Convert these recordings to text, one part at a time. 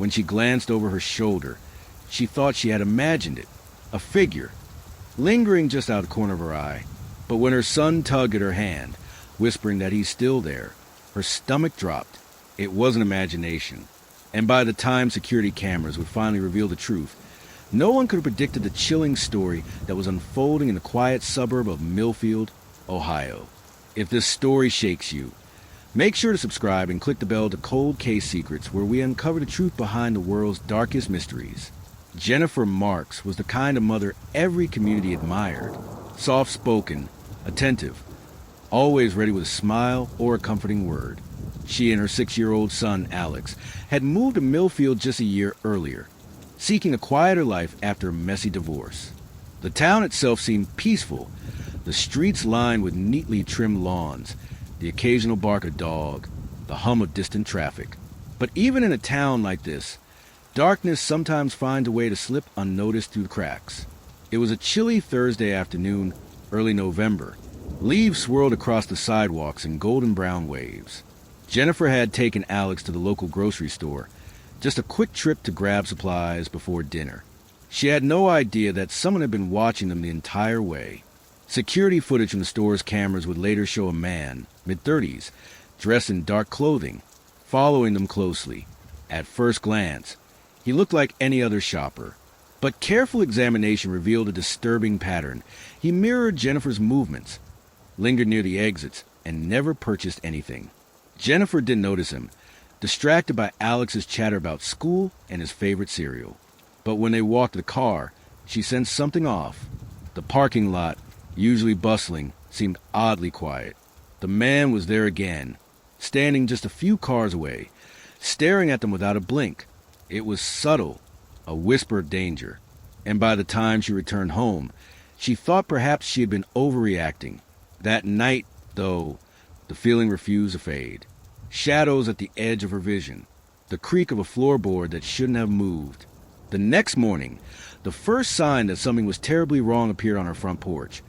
When she glanced over her shoulder, she thought she had imagined it, a figure, lingering just out of the corner of her eye. But when her son tugged at her hand, whispering that he's still there, her stomach dropped. It wasn't imagination. And by the time security cameras would finally reveal the truth, no one could have predicted the chilling story that was unfolding in the quiet suburb of Millfield, Ohio. If this story shakes you, make sure to subscribe and click the bell to Cold Case Secrets, where we uncover the truth behind the world's darkest mysteries. Jennifer Marks was the kind of mother every community admired. Soft-spoken, attentive, always ready with a smile or a comforting word. She and her 6-year-old son, Alex, had moved to Millfield just a year earlier, seeking a quieter life after a messy divorce. The town itself seemed peaceful, the streets lined with neatly trimmed lawns, the occasional bark of dog, the hum of distant traffic. But even in a town like this, darkness sometimes finds a way to slip unnoticed through the cracks. It was a chilly Thursday afternoon, early November. Leaves swirled across the sidewalks in golden brown waves. Jennifer had taken Alex to the local grocery store, just a quick trip to grab supplies before dinner. She had no idea that someone had been watching them the entire way. Security footage from the store's cameras would later show a man, mid-30s, dressed in dark clothing, following them closely. At first glance, he looked like any other shopper. But careful examination revealed a disturbing pattern. He mirrored Jennifer's movements, lingered near the exits, and never purchased anything. Jennifer didn't notice him, distracted by Alex's chatter about school and his favorite cereal. But when they walked to the car, she sensed something off. The parking lot, usually bustling, seemed oddly quiet. The man was there again, standing just a few cars away, staring at them without a blink. It was subtle, a whisper of danger. And by the time she returned home, she thought perhaps she had been overreacting. That night, though, the feeling refused to fade. Shadows at the edge of her vision, the creak of a floorboard that shouldn't have moved. The next morning, the first sign that something was terribly wrong appeared on her front porch.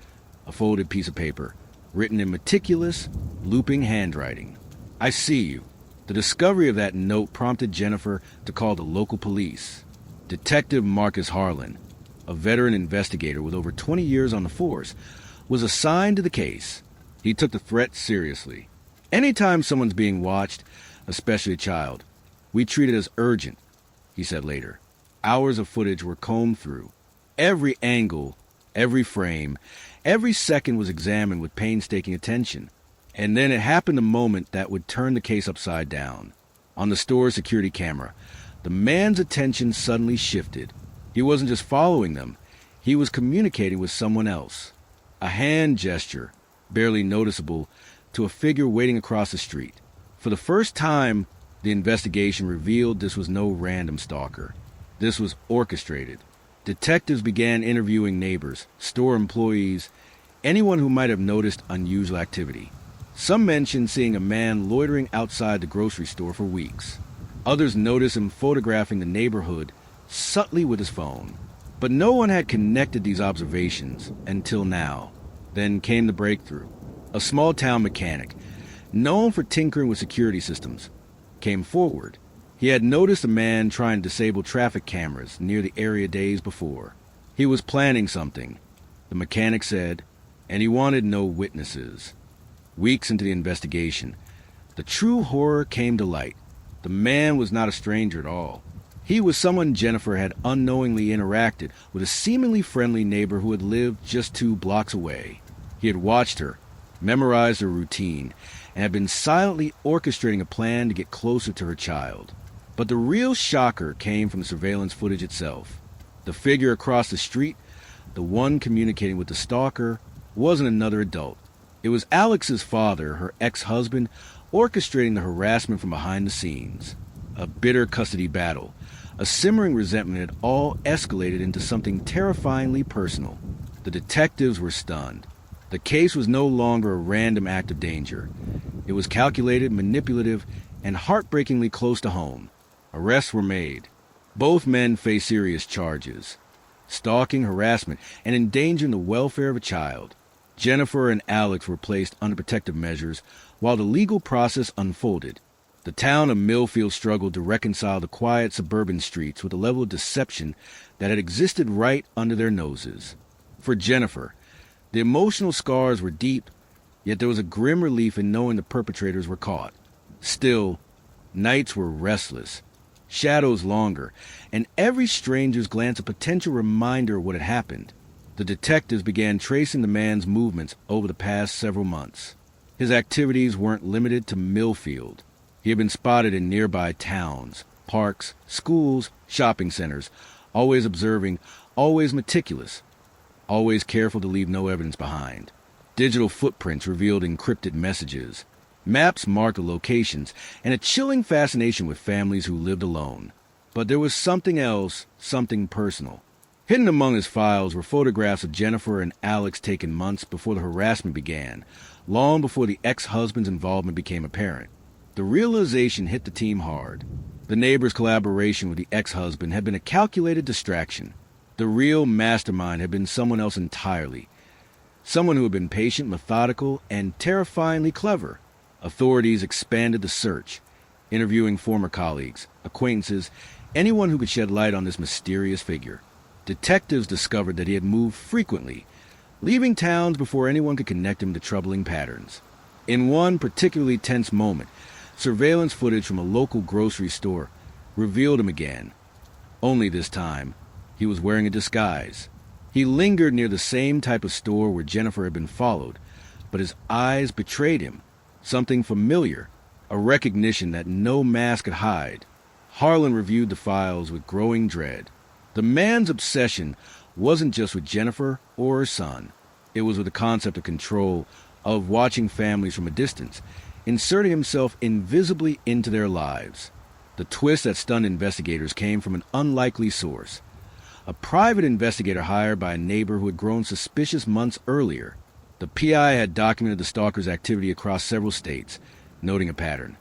A folded piece of paper, written in meticulous, looping handwriting. "I see you." The discovery of that note prompted Jennifer to call the local police. Detective Marcus Harlan, a veteran investigator with over 20 years on the force, was assigned to the case. He took the threat seriously. "Anytime someone's being watched, especially a child, we treat it as urgent," he said later. Hours of footage were combed through. Every angle, every frame, every second was examined with painstaking attention. And then it happened the moment that would turn the case upside down. On the store's security camera, the man's attention suddenly shifted. He wasn't just following them, he was communicating with someone else. A hand gesture, barely noticeable, to a figure waiting across the street. For the first time, the investigation revealed this was no random stalker. This was orchestrated. Detectives began interviewing neighbors, store employees, anyone who might have noticed unusual activity. Some mentioned seeing a man loitering outside the grocery store for weeks. Others noticed him photographing the neighborhood subtly with his phone. But no one had connected these observations until now. Then came the breakthrough. A small-town mechanic, known for tinkering with security systems, came forward. He had noticed a man trying to disable traffic cameras near the area days before. He was planning something, the mechanic said, and he wanted no witnesses. Weeks into the investigation, the true horror came to light. The man was not a stranger at all. He was someone Jennifer had unknowingly interacted with, a seemingly friendly neighbor who had lived just 2 blocks away. He had watched her, memorized her routine, and had been silently orchestrating a plan to get closer to her child. But the real shocker came from the surveillance footage itself. The figure across the street, the one communicating with the stalker, wasn't another adult. It was Alex's father, her ex-husband, orchestrating the harassment from behind the scenes. A bitter custody battle, a simmering resentment had all escalated into something terrifyingly personal. The detectives were stunned. The case was no longer a random act of danger. It was calculated, manipulative, and heartbreakingly close to home. Arrests were made. Both men faced serious charges: stalking, harassment, and endangering the welfare of a child. Jennifer and Alex were placed under protective measures while the legal process unfolded. The town of Millfield struggled to reconcile the quiet suburban streets with a level of deception that had existed right under their noses. For Jennifer, the emotional scars were deep, yet there was a grim relief in knowing the perpetrators were caught. Still, nights were restless, shadows longer, and every stranger's glance a potential reminder of what had happened. The detectives began tracing the man's movements over the past several months. His activities weren't limited to Millfield. He had been spotted in nearby towns, parks, schools, shopping centers, always observing, always meticulous, always careful to leave no evidence behind. Digital footprints revealed encrypted messages. Maps marked the locations, and a chilling fascination with families who lived alone. But there was something else, something personal. Hidden among his files were photographs of Jennifer and Alex taken months before the harassment began, long before the ex-husband's involvement became apparent. The realization hit the team hard. The neighbor's collaboration with the ex-husband had been a calculated distraction. The real mastermind had been someone else entirely. Someone who had been patient, methodical, and terrifyingly clever. Authorities expanded the search, interviewing former colleagues, acquaintances, anyone who could shed light on this mysterious figure. Detectives discovered that he had moved frequently, leaving towns before anyone could connect him to troubling patterns. In one particularly tense moment, surveillance footage from a local grocery store revealed him again. Only this time, he was wearing a disguise. He lingered near the same type of store where Jennifer had been followed, but his eyes betrayed him. Something familiar, a recognition that no mask could hide. Harlan reviewed the files with growing dread. The man's obsession wasn't just with Jennifer or her son. It was with the concept of control, of watching families from a distance, inserting himself invisibly into their lives. The twist that stunned investigators came from an unlikely source. A private investigator hired by a neighbor who had grown suspicious months earlier. The PI had documented the stalker's activity across several states, noting a pattern.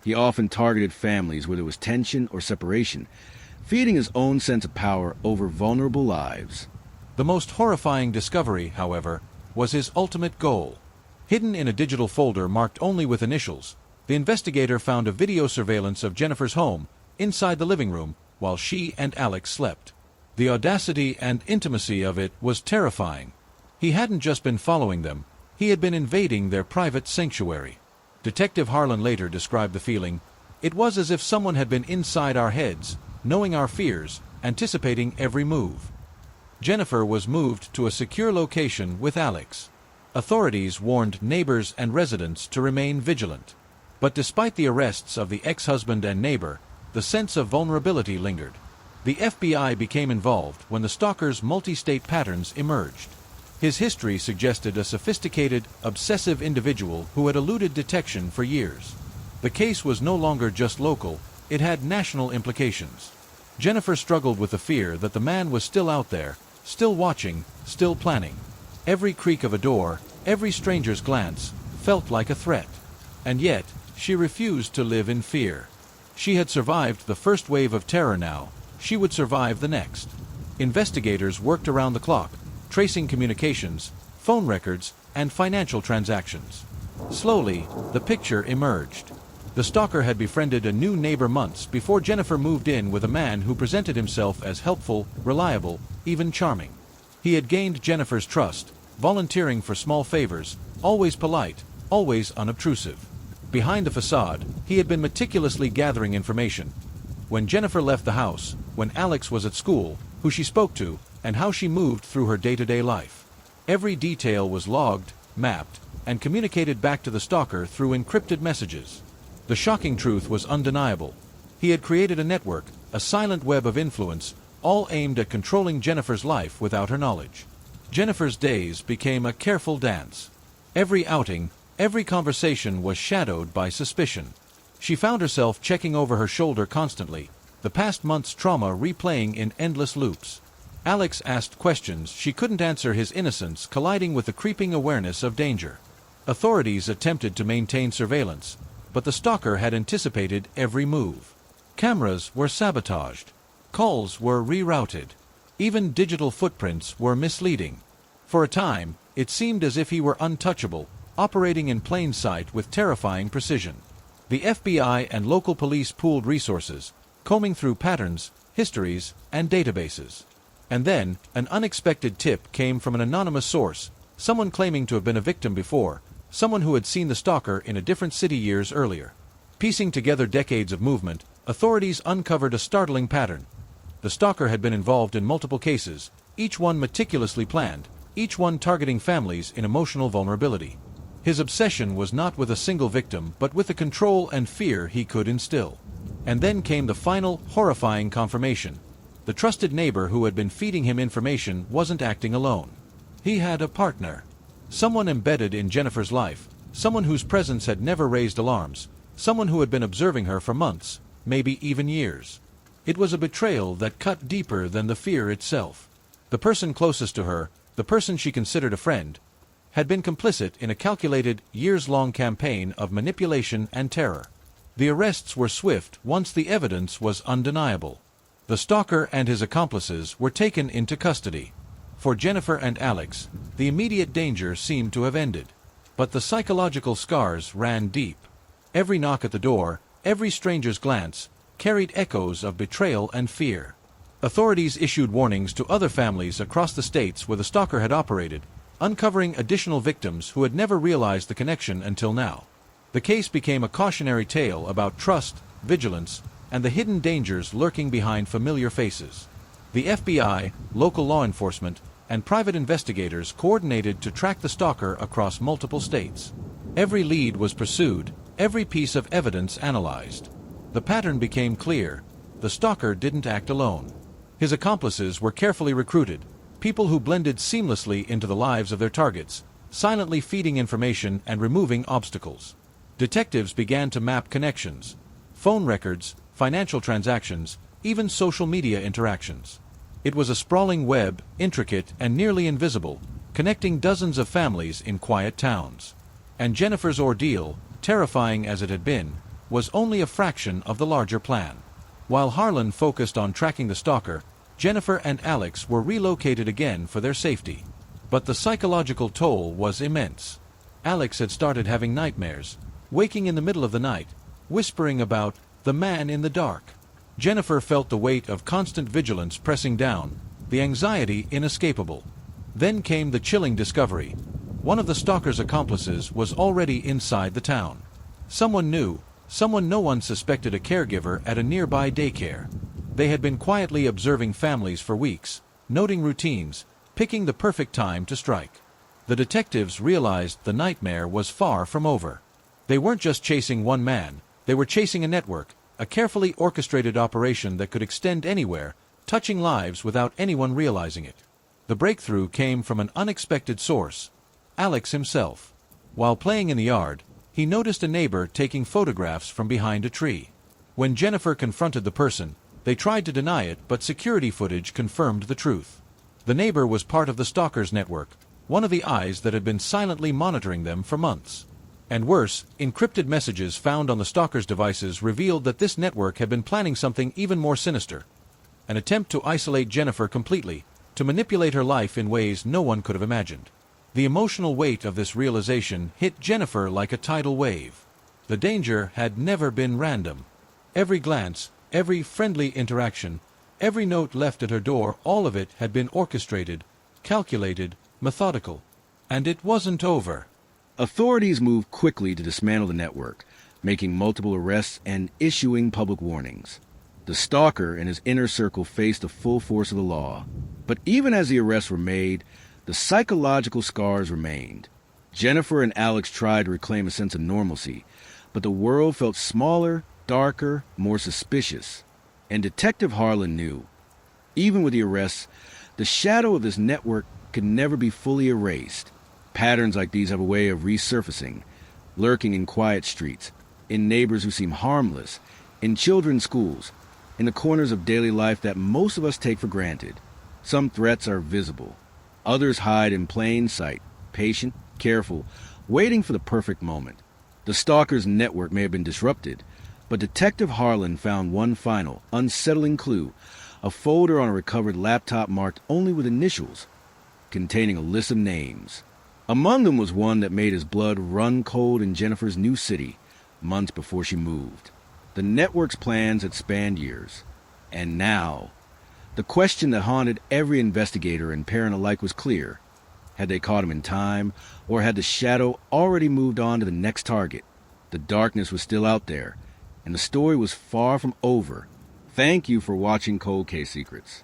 He often targeted families where there was tension or separation, feeding his own sense of power over vulnerable lives. The most horrifying discovery, however, was his ultimate goal. Hidden in a digital folder marked only with initials, the investigator found a video surveillance of Jennifer's home, inside the living room, while she and Alex slept. The audacity and intimacy of it was terrifying. He hadn't just been following them, he had been invading their private sanctuary. Detective Harlan later described the feeling. It was as if someone had been inside our heads, knowing our fears, anticipating every move. Jennifer was moved to a secure location with Alex. Authorities warned neighbors and residents to remain vigilant. But despite the arrests of the ex-husband and neighbor, the sense of vulnerability lingered. The FBI became involved when the stalker's multi-state patterns emerged. His history suggested a sophisticated, obsessive individual who had eluded detection for years. The case was no longer just local, it had national implications. Jennifer struggled with the fear that the man was still out there, still watching, still planning. Every creak of a door, every stranger's glance, felt like a threat. And yet, she refused to live in fear. She had survived the first wave of terror now. She would survive the next. Investigators worked around the clock, tracing communications, phone records, and financial transactions. Slowly, the picture emerged. The stalker had befriended a new neighbor months before Jennifer moved in with a man who presented himself as helpful, reliable, even charming. He had gained Jennifer's trust, volunteering for small favors, always polite, always unobtrusive. Behind the facade, he had been meticulously gathering information. When Jennifer left the house, when Alex was at school, who she spoke to, and how she moved through her day-to-day life. Every detail was logged, mapped, and communicated back to the stalker through encrypted messages. The shocking truth was undeniable. He had created a network, a silent web of influence, all aimed at controlling Jennifer's life without her knowledge. Jennifer's days became a careful dance. Every outing, every conversation was shadowed by suspicion. She found herself checking over her shoulder constantly, the past month's trauma replaying in endless loops. Alex asked questions she couldn't answer, his innocence colliding with the creeping awareness of danger. Authorities attempted to maintain surveillance, but the stalker had anticipated every move. Cameras were sabotaged. Calls were rerouted. Even digital footprints were misleading. For a time, it seemed as if he were untouchable, operating in plain sight with terrifying precision. The FBI and local police pooled resources, combing through patterns, histories, and databases. And then, an unexpected tip came from an anonymous source, someone claiming to have been a victim before, someone who had seen the stalker in a different city years earlier. Piecing together decades of movement, authorities uncovered a startling pattern. The stalker had been involved in multiple cases, each one meticulously planned, each one targeting families in emotional vulnerability. His obsession was not with a single victim, but with the control and fear he could instill. And then came the final, horrifying confirmation. The trusted neighbor who had been feeding him information wasn't acting alone. He had a partner. Someone embedded in Jennifer's life, someone whose presence had never raised alarms, someone who had been observing her for months, maybe even years. It was a betrayal that cut deeper than the fear itself. The person closest to her, the person she considered a friend, had been complicit in a calculated, years-long campaign of manipulation and terror. The arrests were swift once the evidence was undeniable. The stalker and his accomplices were taken into custody. For Jennifer and Alex, the immediate danger seemed to have ended. But the psychological scars ran deep. Every knock at the door, every stranger's glance, carried echoes of betrayal and fear. Authorities issued warnings to other families across the states where the stalker had operated, uncovering additional victims who had never realized the connection until now. The case became a cautionary tale about trust, vigilance, and the hidden dangers lurking behind familiar faces. The FBI, local law enforcement, and private investigators coordinated to track the stalker across multiple states. Every lead was pursued, every piece of evidence analyzed. The pattern became clear. The stalker didn't act alone. His accomplices were carefully recruited, people who blended seamlessly into the lives of their targets, silently feeding information and removing obstacles. Detectives began to map connections, phone records, financial transactions, even social media interactions. It was a sprawling web, intricate and nearly invisible, connecting dozens of families in quiet towns. And Jennifer's ordeal, terrifying as it had been, was only a fraction of the larger plan. While Harlan focused on tracking the stalker, Jennifer and Alex were relocated again for their safety. But the psychological toll was immense. Alex had started having nightmares, waking in the middle of the night, whispering about the man in the dark. Jennifer felt the weight of constant vigilance pressing down, the anxiety inescapable. Then came the chilling discovery. One of the stalker's accomplices was already inside the town. Someone new, someone no one suspected, a caregiver at a nearby daycare. They had been quietly observing families for weeks, noting routines, picking the perfect time to strike. The detectives realized the nightmare was far from over. They weren't just chasing one man, they were chasing a network, a carefully orchestrated operation that could extend anywhere, touching lives without anyone realizing it. The breakthrough came from an unexpected source: Alex himself. While playing in the yard, he noticed a neighbor taking photographs from behind a tree. When Jennifer confronted the person, they tried to deny it, but security footage confirmed the truth. The neighbor was part of the stalker's network, one of the eyes that had been silently monitoring them for months. And worse, encrypted messages found on the stalker's devices revealed that this network had been planning something even more sinister. An attempt to isolate Jennifer completely, to manipulate her life in ways no one could have imagined. The emotional weight of this realization hit Jennifer like a tidal wave. The danger had never been random. Every glance, every friendly interaction, every note left at her door, all of it had been orchestrated, calculated, methodical. And it wasn't over. Authorities moved quickly to dismantle the network, making multiple arrests and issuing public warnings. The stalker and his inner circle faced the full force of the law. But even as the arrests were made, the psychological scars remained. Jennifer and Alex tried to reclaim a sense of normalcy, but the world felt smaller, darker, more suspicious. And Detective Harlan knew. Even with the arrests, the shadow of this network could never be fully erased. Patterns like these have a way of resurfacing, lurking in quiet streets, in neighbors who seem harmless, in children's schools, in the corners of daily life that most of us take for granted. Some threats are visible. Others hide in plain sight, patient, careful, waiting for the perfect moment. The stalker's network may have been disrupted, but Detective Harlan found one final, unsettling clue, a folder on a recovered laptop marked only with initials, containing a list of names. Among them was one that made his blood run cold in Jennifer's new city, months before she moved. The network's plans had spanned years. And now, the question that haunted every investigator and parent alike was clear. Had they caught him in time, or had the shadow already moved on to the next target? The darkness was still out there, and the story was far from over. Thank you for watching Cold Case Secrets.